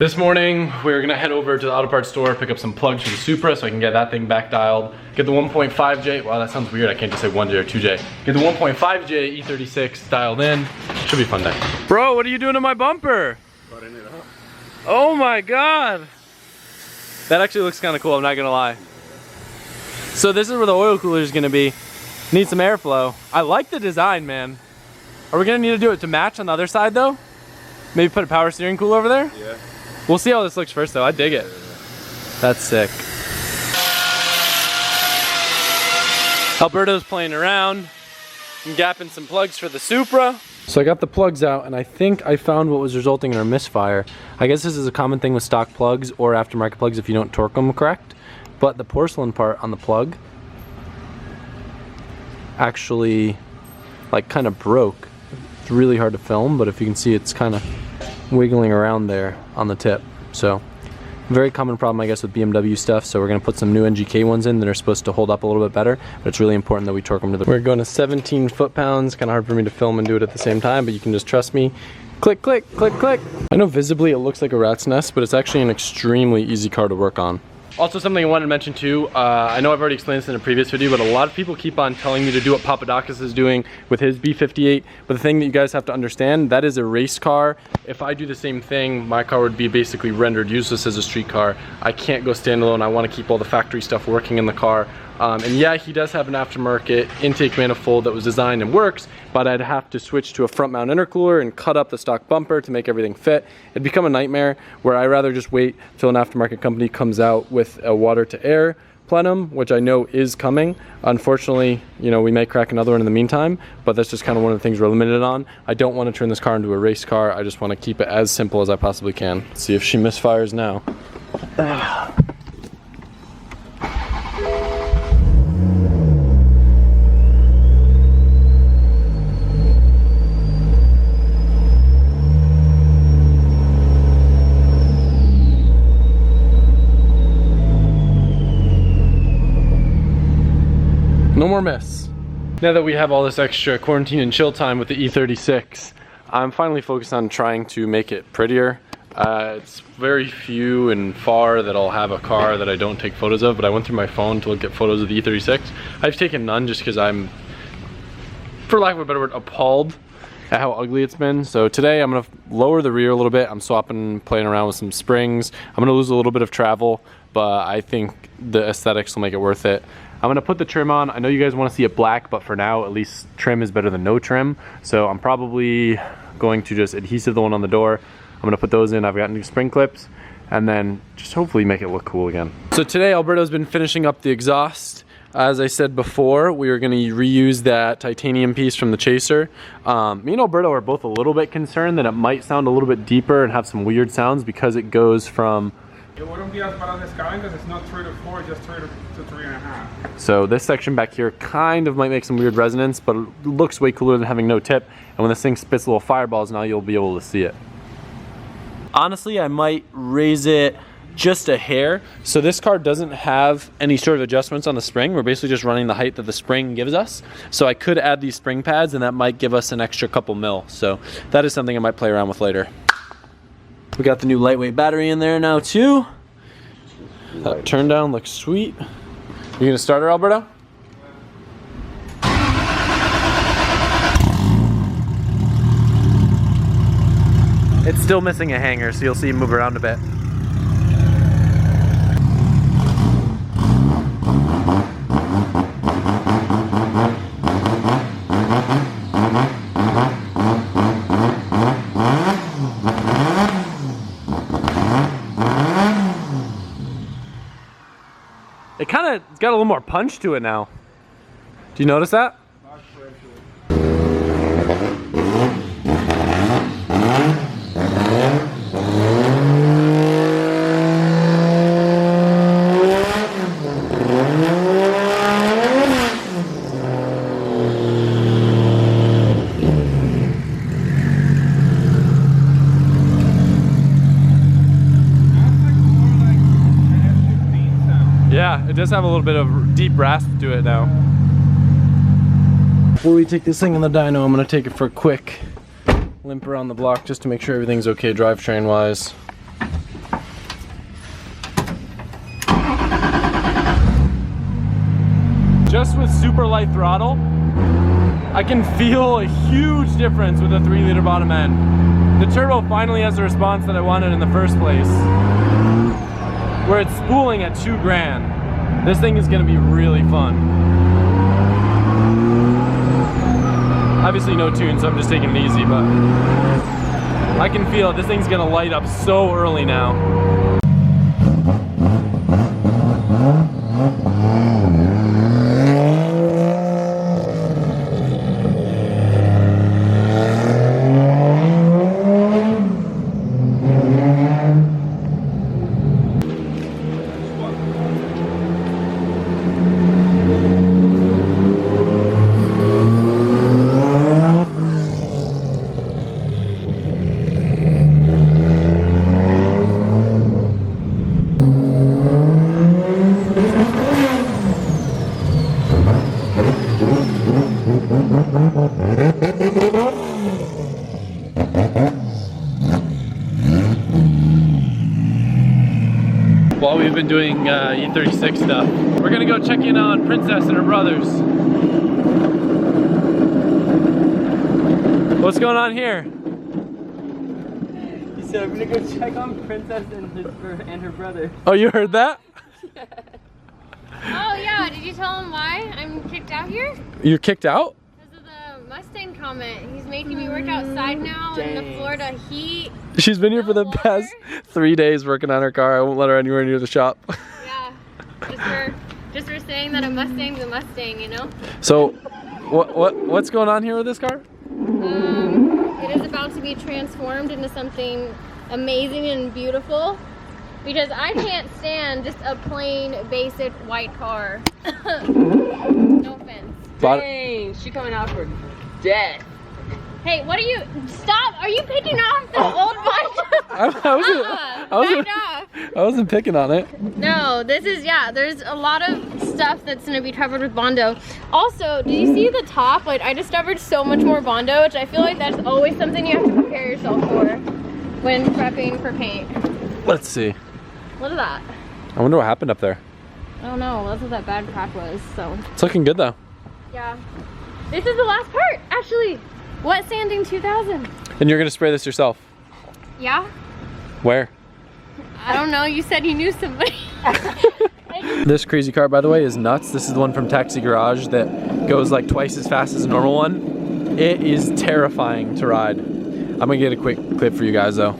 This morning, we're gonna head over to the auto parts store, pick up some plugs for the Supra so I can get that thing back dialed. Get the 1.5J, wow that sounds weird, I can't just say 1J or 2J. Get the 1.5J E36 dialed in. Should be a fun day. Bro, what are you doing to my bumper? Butting it up. Oh my God. That actually looks kind of cool, I'm not gonna lie. So this is where the oil cooler is gonna be. Need some airflow. I like the design, man. Are we gonna need to do it to match on the other side though? Maybe put a power steering cooler over there? Yeah. We'll see how this looks first though, I dig it. That's sick. Alberto's playing around. I'm gapping some plugs for the Supra. So I got the plugs out and I think I found what was resulting in our misfire. I guess this is a common thing with stock plugs or aftermarket plugs if you don't torque them correct. But the porcelain part on the plug actually like kind of broke. It's really hard to film, but if you can see it's kind of wiggling around there on the tip. So very common problem I guess with BMW stuff. So we're gonna put some new NGK ones in that are supposed to hold up a little bit better, but it's really important that we torque them to the... We're going to 17 foot-pounds, kind of hard for me to film and do it at the same time, but you can just trust me. Click, click, click, click. I know visibly it looks like a rat's nest, but it's actually an extremely easy car to work on. Also something I wanted to mention too, I know I've already explained this in a previous video, but a lot of people keep on telling me to do what Papadakis is doing with his B58, but the thing that you guys have to understand, that is a race car. If I do the same thing, my car would be basically rendered useless as a street car. I can't go standalone, I want to keep all the factory stuff working in the car. And yeah, he does have an aftermarket intake manifold that was designed and works, but I'd have to switch to a front mount intercooler and cut up the stock bumper to make everything fit. It'd become a nightmare where I rather just wait till an aftermarket company comes out with a water to air plenum, which I know is coming. Unfortunately, you know, we may crack another one in the meantime, but that's just kind of one of the things we're limited on. I don't want to turn this car into a race car. I just want to keep it as simple as I possibly can. Let's see if she misfires now. No more miss. Now that we have all this extra quarantine and chill time with the E36, I'm finally focused on trying to make it prettier. It's very few and far that I'll have a car that I don't take photos of, but I went through my phone to look at photos of the E36. I've taken none just because I'm, for lack of a better word, appalled at how ugly it's been. So today I'm gonna lower the rear a little bit. I'm swapping, playing around with some springs. I'm gonna lose a little bit of travel, but I think the aesthetics will make it worth it. I'm gonna put the trim on. I know you guys wanna see it black, but for now, at least trim is better than no trim. So I'm probably going to just adhesive the one on the door. I'm gonna put those in. I've got new spring clips and then just hopefully make it look cool again. So today, Alberto's been finishing up the exhaust. As I said before, we are gonna reuse that titanium piece from the Chaser. Me and Alberto are both a little bit concerned that it might sound a little bit deeper and have some weird sounds because it goes from... It wouldn't be as bad as this guy because it's not 3 to 4, just 3 to 3.5. So this section back here kind of might make some weird resonance, but it looks way cooler than having no tip. And when this thing spits little fireballs, now you'll be able to see it. Honestly, I might raise it just a hair. So this car doesn't have any sort of adjustments on the spring. We're basically just running the height that the spring gives us. So I could add these spring pads and that might give us an extra couple mil. So that is something I might play around with later. We got the new lightweight battery in there now too. That turn down looks sweet. You gonna start her, Alberto? It's still missing a hanger, so you'll see it move around a bit. It's got a little more punch to it now. Do you notice that? Yeah, it does have a little bit of deep rasp to it now. Before we take this thing in the dyno, I'm gonna take it for a quick limp around the block just to make sure everything's okay drivetrain wise. with super light throttle, I can feel a huge difference with a 3-liter bottom end. The turbo finally has the response that I wanted in the first place, where it's spooling at 2 grand. This thing is gonna be really fun. Obviously no tune, so I'm just taking it easy, but I can feel it. This thing's gonna light up so early now. While we've been doing E36 stuff, we're gonna go check in on Princess and her brothers. What's going on here? He said I'm gonna go check on Princess and her brother. Oh, you heard that? Oh yeah, did you tell him why I'm kicked out here? You're kicked out? Because of the Mustang comment. He's making me work outside now in the Florida heat. She's been here for the past 3 days working on her car. I won't let her anywhere near the shop. Yeah, just for saying that a Mustang's a Mustang, you know? So, what's going on here with this car? It is about to be transformed into something amazing and beautiful. Because I can't stand just a plain, basic white car. No offense. Dang, she coming out for death. Hey, what are you? Stop! Are you picking off the old one? I wasn't picking on it. No, this is, yeah, there's a lot of stuff that's gonna be covered with Bondo. Also, did you see the top? Like, I discovered so much more Bondo, which I feel like that's always something you have to prepare yourself for when prepping for paint. Let's see. Look at that. I wonder what happened up there. I don't know, that's what that bad crack was, so. It's looking good though. Yeah. This is the last part, actually. Wet sanding 2000. And you're gonna spray this yourself? Yeah? Where? I don't know, you said you knew somebody. This crazy car, by the way, is nuts. This is the one from Taxi Garage that goes like twice as fast as a normal one. It is terrifying to ride. I'm gonna get a quick clip for you guys though.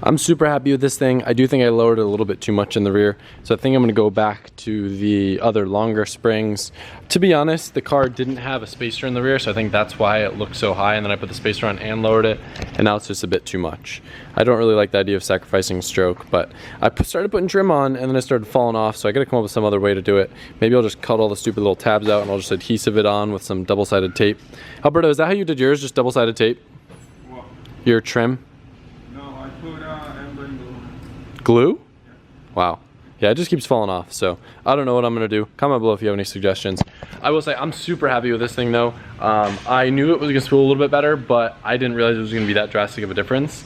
I'm super happy with this thing. I do think I lowered it a little bit too much in the rear, so I think I'm gonna go back to the other longer springs. To be honest, the car didn't have a spacer in the rear, so I think that's why it looked so high, and then I put the spacer on and lowered it, and now it's just a bit too much. I don't really like the idea of sacrificing stroke, but I started putting trim on, and then it started falling off, so I gotta come up with some other way to do it. Maybe I'll just cut all the stupid little tabs out, and I'll just adhesive it on with some double-sided tape. Alberto, is that how you did yours, just double-sided tape? What? Your trim? Glue? Wow. Yeah, it just keeps falling off, so I don't know what I'm gonna do. Comment below if you have any suggestions. I will say I'm super happy with this thing though. I knew it was gonna spool a little bit better, but I didn't realize it was gonna be that drastic of a difference.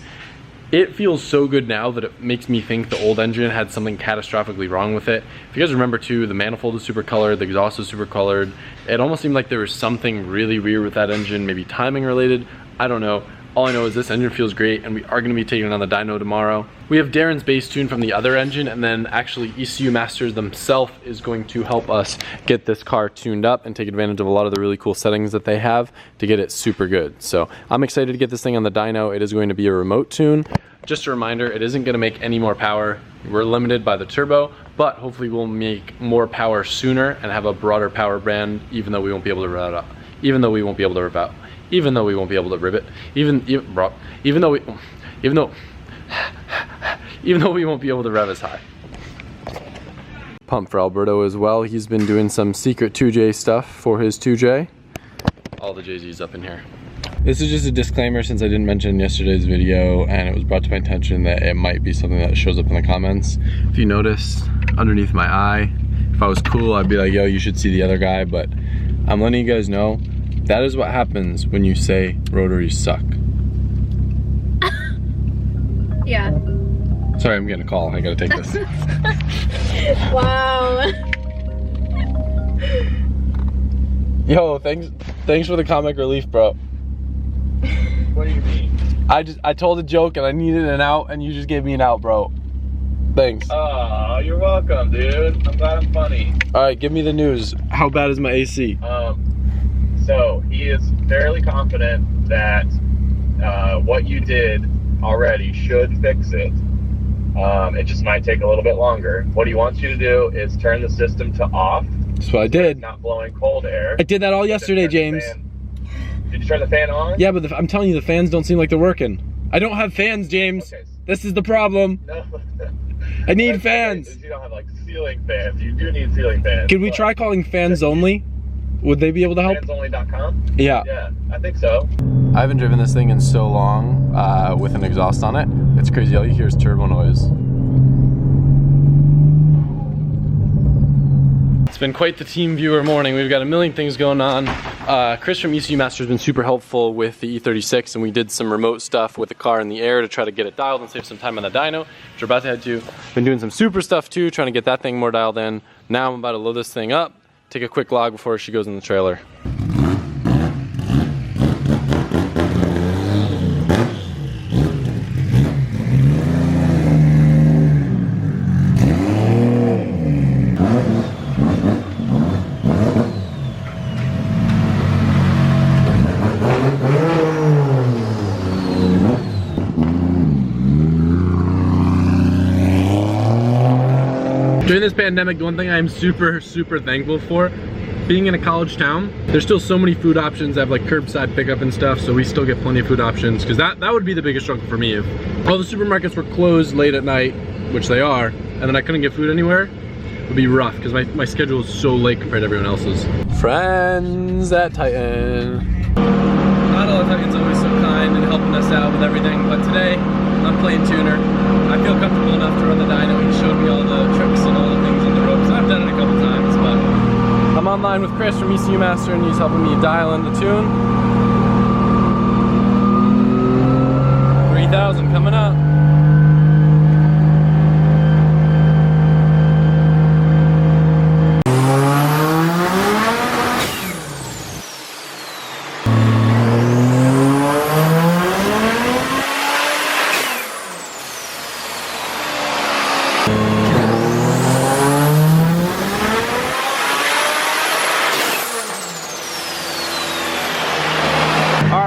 It feels so good now that it makes me think the old engine had something catastrophically wrong with it. If you guys remember too, the manifold is super colored, the exhaust is super colored. It almost seemed like there was something really weird with that engine, maybe timing related, I don't know. All I know is this engine feels great, and we are going to be taking it on the dyno tomorrow. We have Darren's base tune from the other engine, and then actually ECU Masters themselves is going to help us get this car tuned up and take advantage of a lot of the really cool settings that they have to get it super good. So I'm excited to get this thing on the dyno. It is going to be a remote tune. Just a reminder, it isn't going to make any more power. We're limited by the turbo, but hopefully we'll make more power sooner and have a broader power band, even though we won't be able to rev it up. Even though we won't be able to rev out. Even though we won't be able to rivet, even though we won't be able to rev as high. Pump for Alberto as well. He's been doing some secret 2J stuff for his 2J. All the Jay-Z's up in here. This is just a disclaimer since I didn't mention in yesterday's video, and it was brought to my attention that it might be something that shows up in the comments. If you notice underneath my eye, If I was cool, I'd be like, yo, you should see the other guy, but I'm letting you guys know that is what happens when you say rotaries suck. Yeah. Sorry, I'm getting a call. I gotta take this. Wow. Yo, thanks for the comic relief, bro. What do you mean? I told a joke and I needed an out, and you just gave me an out, bro. Thanks. Oh, you're welcome, dude. I'm glad I'm funny. All right, give me the news. How bad is my AC? So he is fairly confident that what you did already should fix it. It just might take a little bit longer. What he wants you to do is turn the system to off. That's what I did. It's not blowing cold air. I did that all yesterday, James. Did you turn the fan on? Yeah, but I'm telling you, the fans don't seem like they're working. I don't have fans, James. Okay. This is the problem. No. I need fans. You don't have like ceiling fans. You do need ceiling fans. Can we try calling fans only? Would they be able to help? Fansonly.com? Yeah. Yeah, I think so. I haven't driven this thing in so long with an exhaust on it. It's crazy. All you hear is turbo noise. It's been quite the team viewer morning. We've got a million things going on. Chris from ECU Master has been super helpful with the E36, and we did some remote stuff with the car in the air to try to get it dialed and save some time on the dyno, which we're about to head to. Been doing some super stuff too, trying to get that thing more dialed in. Now I'm about to load this thing up, take a quick log before she goes in the trailer. During this pandemic, the one thing I am super thankful for, being in a college town, there's still so many food options. I have like curbside pickup and stuff, so we still get plenty of food options, because that would be the biggest struggle for me. If all the supermarkets were closed late at night, which they are, and then I couldn't get food anywhere, it would be rough, because my schedule is so late compared to everyone else's. Friends at Titan. Not all the Titan's always so kind and helping us out with everything, but today, I'm playing tuner. I feel comfortable enough to run the dyno. He showed me all the tricks and all the things on the ropes. I've done it a couple times, but I'm online with Chris from ECU Master, and he's helping me dial in the tune. 3,000 coming up.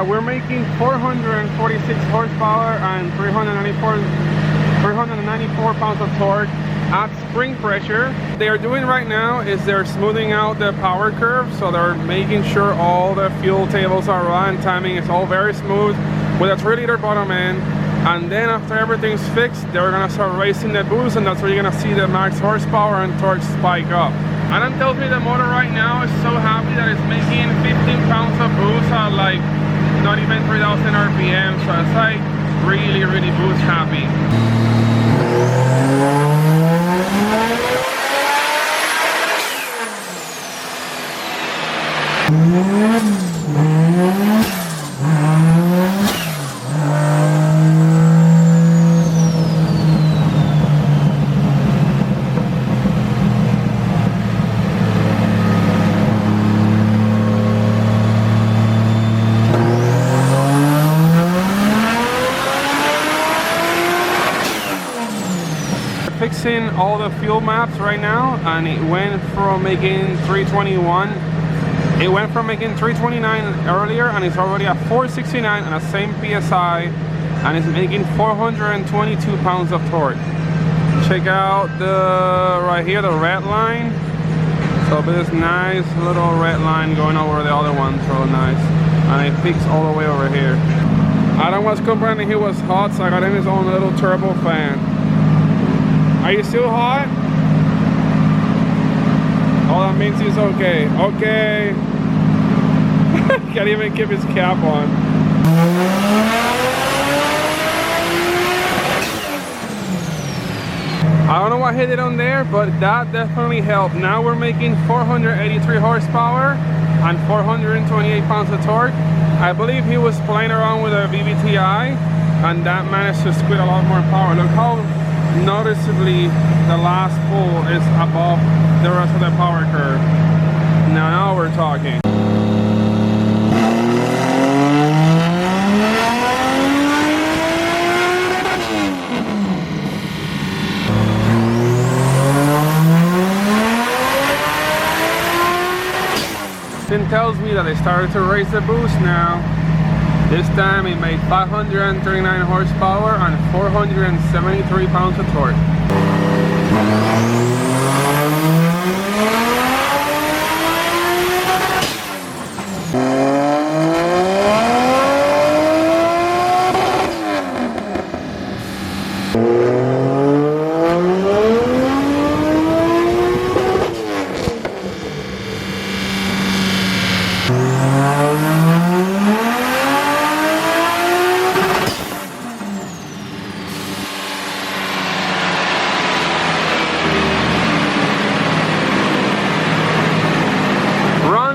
We're making 446 horsepower and 394 pounds of torque at spring pressure. They are doing right now is they're smoothing out the power curve, so they're making sure all the fuel tables are right, timing is all very smooth with a 3-liter bottom end. And then after everything's fixed, they're gonna start raising the boost, and that's where you're gonna see the max horsepower and torque spike up. Adam tells me the motor right now is so happy that it's making 15 pounds of boost at like not even 3,000 RPM, so it's like really boost happy. Fixing all the fuel maps right now, and it went from making 321, it went from making 329 earlier, and it's already at 469 and the same PSI, and it's making 422 pounds of torque. Check out the right here, the red line. So this nice little red line going over the other one, so nice, and it peaks all the way over here. Adam was complaining he was hot, so I got him his own little turbo fan. Are you still hot? Oh, that means he's okay. Okay. Can't even keep his cap on. I don't know what he did on there, but that definitely helped. Now we're making 483 horsepower and 428 pounds of torque. I believe he was playing around with a VVti, and that managed to squeeze a lot more power. Look how noticeably the last pull is above the rest of the power curve. Now we're talking. Tells me that they started to raise the boost now. This time it made 539 horsepower and 473 pounds of torque.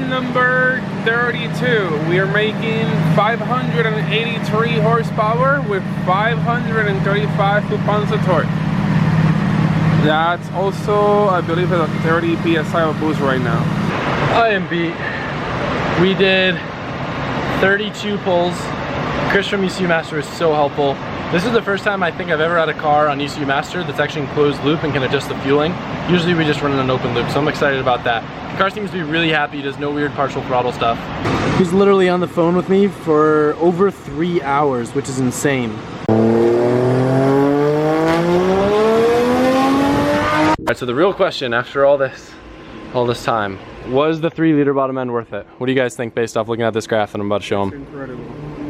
Number 32, we are making 583 horsepower with 535 foot-pounds of torque. That's also, I believe, a 30 psi of boost right now. I am beat. We did 32 pulls. Chris from ECU Master is so helpful. This is the first time I think I've ever had a car on ECU Master that's actually in closed loop and can adjust the fueling. Usually we just run in an open loop, so I'm excited about that. The car seems to be really happy, does no weird partial throttle stuff. He's literally on the phone with me for over 3 hours, which is insane. Alright, so the real question after all this time, was the 3-liter bottom end worth it? What do you guys think based off looking at this graph that I'm about to show It's him? incredible.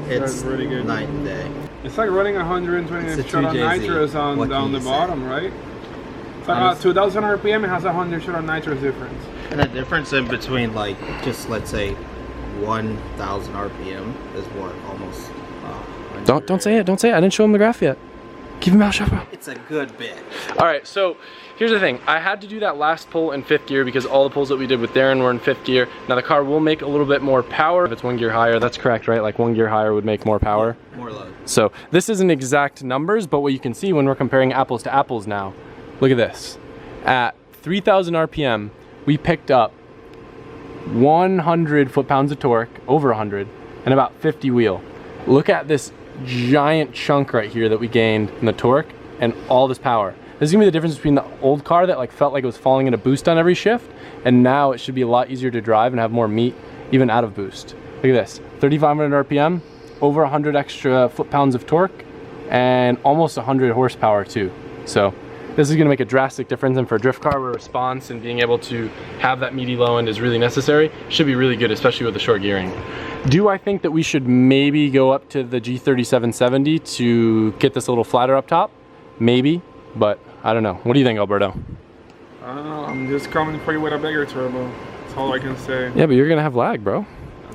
It's really good. night and day. It's like running 120 shot of nitrous on down the bottom, right? It's like about 2000 RPM, it has 100 shot of nitrous difference. And the difference in between, like, just let's say 1000 RPM is what, almost Don't say it, don't say it. I didn't show him the graph yet. Keep him out, shut up. It's a good bit. Alright, so here's the thing. I had to do that last pull in 5th gear because all the pulls that we did with Darren were in 5th gear. Now the car will make a little bit more power if it's 1 gear higher. That's correct, right? Like 1 gear higher would make more power. More load. So this isn't exact numbers, but what you can see when we're comparing apples to apples now, look at this. At 3000 RPM, we picked up 100 foot-pounds of torque, over 100, and about 50 wheel. Look at this giant chunk right here that we gained in the torque and all this power. This is gonna be the difference between the old car that like felt like it was falling in a boost on every shift, and now it should be a lot easier to drive and have more meat even out of boost. Look at this, 3500 RPM, over 100 extra foot-pounds of torque, and almost 100 horsepower too. So this is gonna make a drastic difference, and for a drift car where response and being able to have that meaty low end is really necessary, should be really good, especially with the short gearing. Do I think that we should maybe go up to the G3770 to get this a little flatter up top? Maybe, but I don't know. What do you think, Alberto? I don't know, I'm just coming for you with a bigger turbo. That's all I can say. Yeah, but you're gonna have lag, bro.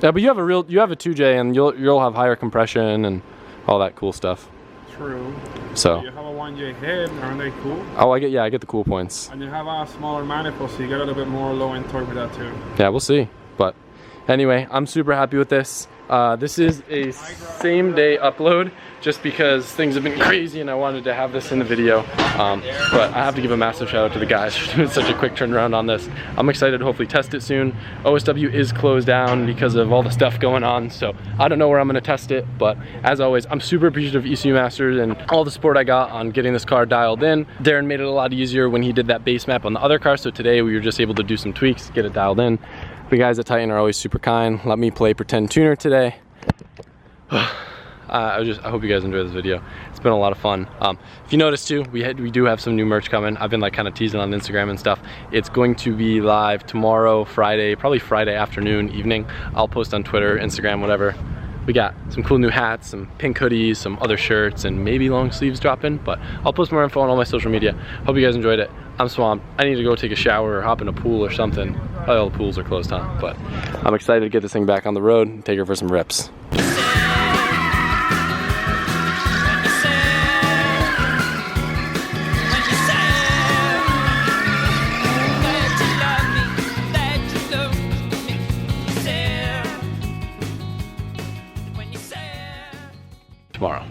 Yeah, but you have a 2J and you'll have higher compression and all that cool stuff. True. So You have a 1J head, aren't they cool? oh, I get the cool points. And you have a smaller manifold, so you get a little bit more low end torque with that too. Yeah, we'll see. But anyway, I'm super happy with this. This is a same day upload just because things have been crazy and I wanted to have this in the video. But I have to give a massive shout out to the guys for doing such a quick turnaround on this. I'm excited to hopefully test it soon. OSW is closed down because of all the stuff going on, so I don't know where I'm gonna test it, but as always, I'm super appreciative of ECU Masters and all the support I got on getting this car dialed in. Darren made it a lot easier when he did that base map on the other car, so today we were just able to do some tweaks, get it dialed in. The guys at Titan are always super kind. Let me play pretend tuner today. I hope you guys enjoy this video. It's been a lot of fun. If you noticed too, we do have some new merch coming. I've been like kind of teasing on Instagram and stuff. It's going to be live tomorrow, Friday, probably Friday afternoon, evening. I'll post on Twitter, Instagram, whatever. We got some cool new hats, some pink hoodies, some other shirts, and maybe long sleeves dropping, but I'll post more info on all my social media. Hope you guys enjoyed it. I'm swamped. I need to go take a shower or hop in a pool or something. Probably all the pools are closed, huh? But I'm excited to get this thing back on the road and take her for some rips. tomorrow.